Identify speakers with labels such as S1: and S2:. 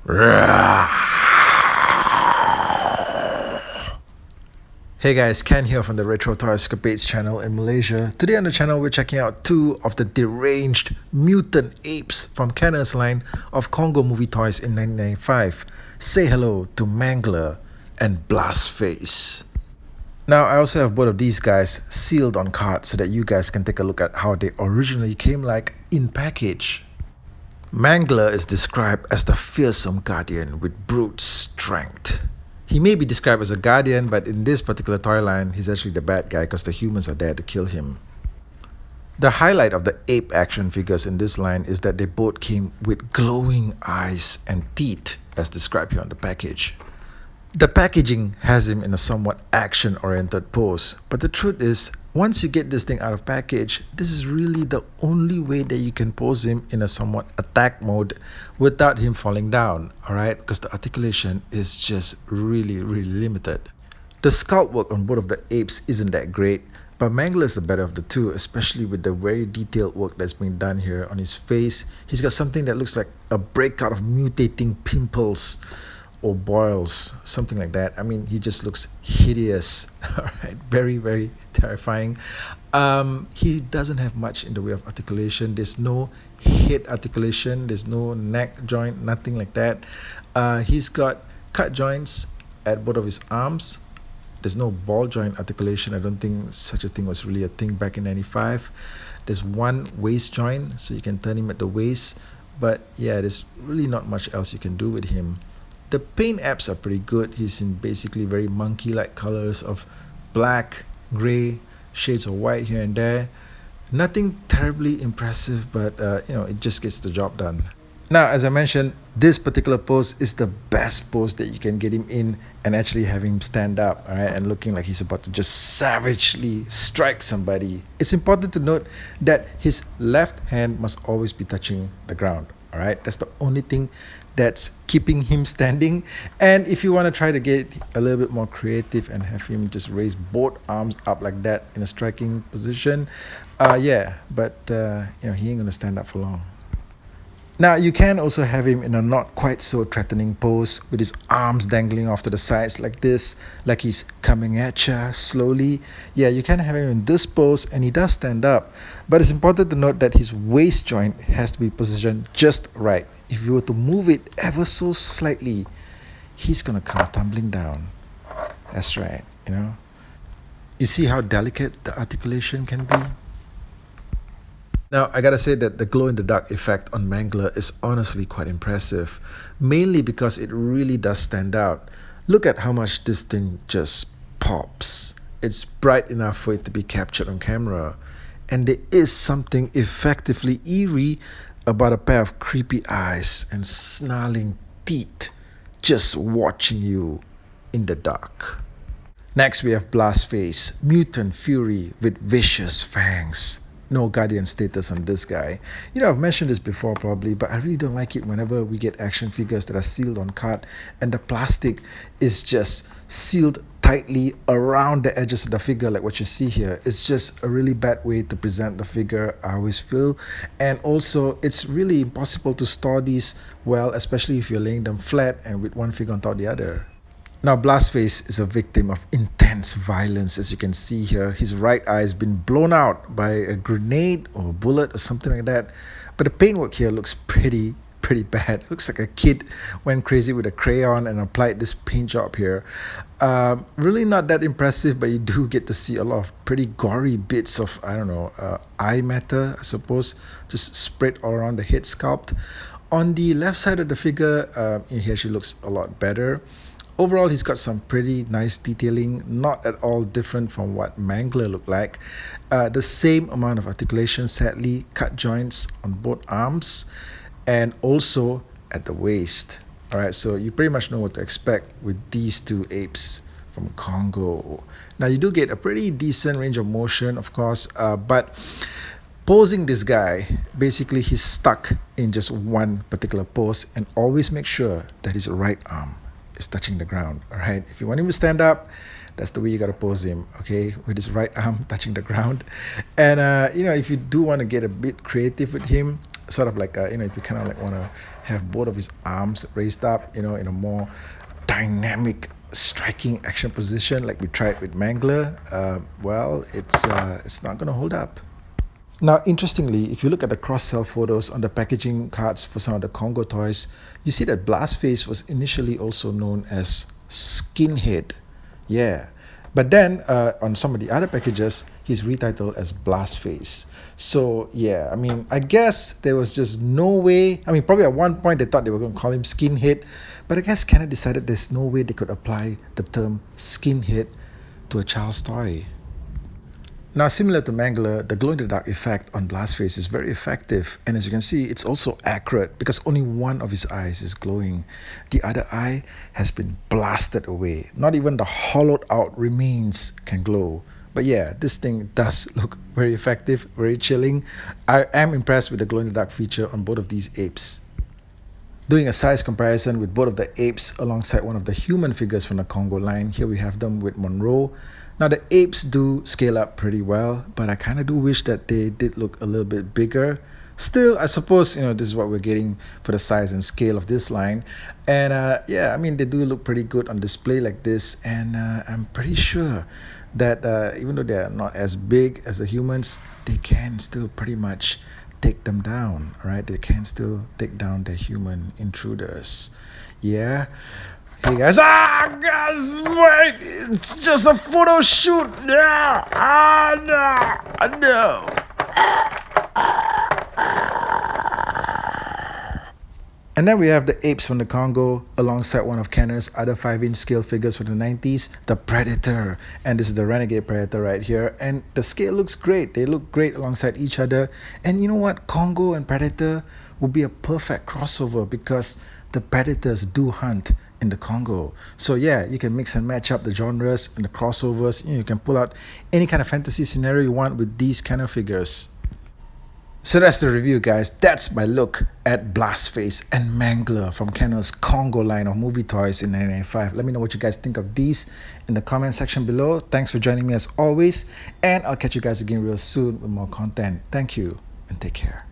S1: Hey guys, Ken here from the Retro Toy Escapades channel in Malaysia. Today on the channel we're checking out two of the deranged mutant apes from Kenner's line of Congo movie toys in 1995. Say hello to Mangler and Blastface. Now I also have both of these guys sealed on card so that you guys can take a look at how they originally came like in package. Mangler is described as the fearsome guardian with brute strength. He may be described as a guardian, but in this particular toy line, he's actually the bad guy because the humans are there to kill him. The highlight of the ape action figures in this line is that they both came with glowing eyes and teeth as described here on the package. The packaging has him in a somewhat action-oriented pose, but the truth is, once you get this thing out of package, this is really the only way that you can pose him in a somewhat attack mode without him falling down, alright? Because the articulation is just really limited. The sculpt work on both of the apes isn't that great, but Mangler is the better of the two, especially with the very detailed work that's been done here on his face. He's got something that looks like a breakout of mutating pimples or boils, something like that. I mean, he just looks hideous. All right, very terrifying. He doesn't have much in the way of articulation. There's no head articulation, there's no neck joint, nothing like that. He's got cut joints at both of his arms. There's no ball joint articulation. I don't think such a thing was really a thing back in 95. There's one waist joint, so you can turn him at the waist, but yeah, there's really not much else you can do with him. The paint apps are pretty good. He's in basically very monkey-like colors of black, grey, shades of white here and there. Nothing terribly impressive, but it just gets the job done. Now, as I mentioned, this particular pose is the best pose that you can get him in and actually have him stand up, all right, and looking like he's about to just savagely strike somebody. It's important to note that his left hand must always be touching the ground. All right, that's the only thing that's keeping him standing. And if you want to try to get a little bit more creative and have him just raise both arms up like that in a striking position, he ain't gonna stand up for long. Now, you can also have him in a not quite so threatening pose with his arms dangling off to the sides like this, like he's coming at ya slowly. Yeah, you can have him in this pose and he does stand up. But it's important to note that his waist joint has to be positioned just right. If you were to move it ever so slightly, he's going to come tumbling down. That's right, You see how delicate the articulation can be? Now, I gotta say that the glow-in-the-dark effect on Mangler is honestly quite impressive, mainly because it really does stand out. Look at how much this thing just pops. It's bright enough for it to be captured on camera. And there is something effectively eerie about a pair of creepy eyes and snarling teeth just watching you in the dark. Next, we have Blastface, mutant fury with vicious fangs. No guardian status on this guy. I've mentioned this before probably, but I really don't like it whenever we get action figures that are sealed on card and the plastic is just sealed tightly around the edges of the figure like what you see here. It's just a really bad way to present the figure, I always feel. And also, it's really impossible to store these well, especially if you're laying them flat and with one figure on top of the other. Now, Blastface is a victim of intense violence, as you can see here. His right eye has been blown out by a grenade or a bullet or something like that. But the paintwork here looks pretty bad. It looks like a kid went crazy with a crayon and applied this paint job here. Really not that impressive, but you do get to see a lot of pretty gory bits of, eye matter, I suppose, just spread all around the head sculpt. On the left side of the figure, he actually looks a lot better. Overall, he's got some pretty nice detailing, not at all different from what Mangler looked like. The same amount of articulation, sadly, cut joints on both arms and also at the waist. All right, so you pretty much know what to expect with these two apes from Congo. Now, you do get a pretty decent range of motion, of course, but posing this guy, basically he's stuck in just one particular pose, and always make sure that his right arm is touching the ground. All right, if you want him to stand up, that's the way you got to pose him, okay, with his right arm touching the ground. And if you do want to get a bit creative with him, sort of like if you kind of like want to have both of his arms raised up, in a more dynamic, striking action position like we tried with Mangler, well, it's not gonna hold up. Now, interestingly, if you look at the cross-sell photos on the packaging cards for some of the Congo toys, you see that Blastface was initially also known as Skinhead. Yeah. But then, on some of the other packages, he's retitled as Blastface. So, yeah, I mean, I guess there was just no way. I mean, probably at one point they thought they were going to call him Skinhead, but I guess Kenner decided there's no way they could apply the term Skinhead to a child's toy. Now, similar to Mangler, the glow-in-the-dark effect on Blastface is very effective, and as you can see, it's also accurate because only one of his eyes is glowing. The other eye has been blasted away. Not even the hollowed-out remains can glow. But yeah, this thing does look very effective, very chilling. I am impressed with the glow-in-the-dark feature on both of these apes. Doing a size comparison with both of the apes alongside one of the human figures from the Congo line, here we have them with Monroe. Now the apes do scale up pretty well, but I kind of do wish that they did look a little bit bigger. Still, I suppose, this is what we're getting for the size and scale of this line. And yeah, I mean, they do look pretty good on display like this. And I'm pretty sure that even though they're not as big as the humans, they can still pretty much take them down, right? They can still take down the human intruders. Yeah. Hey guys, guys, wait, it's just a photo shoot. Yeah, no. And then we have the apes from the Congo alongside one of Kenner's other 5-inch scale figures from the 90s, the Predator. And this is the Renegade Predator right here. And the scale looks great. They look great alongside each other. And you know what? Congo and Predator would be a perfect crossover because the predators do hunt in the Congo. So yeah, you can mix and match up the genres and the crossovers. You can pull out any kind of fantasy scenario you want with these kind of figures. So that's the review, guys. That's my look at Blastface and Mangler from Kenner's Congo line of movie toys in 1995. Let me know what you guys think of these in the comment section below. Thanks for joining me as always, and I'll catch you guys again real soon with more content. Thank you and take care.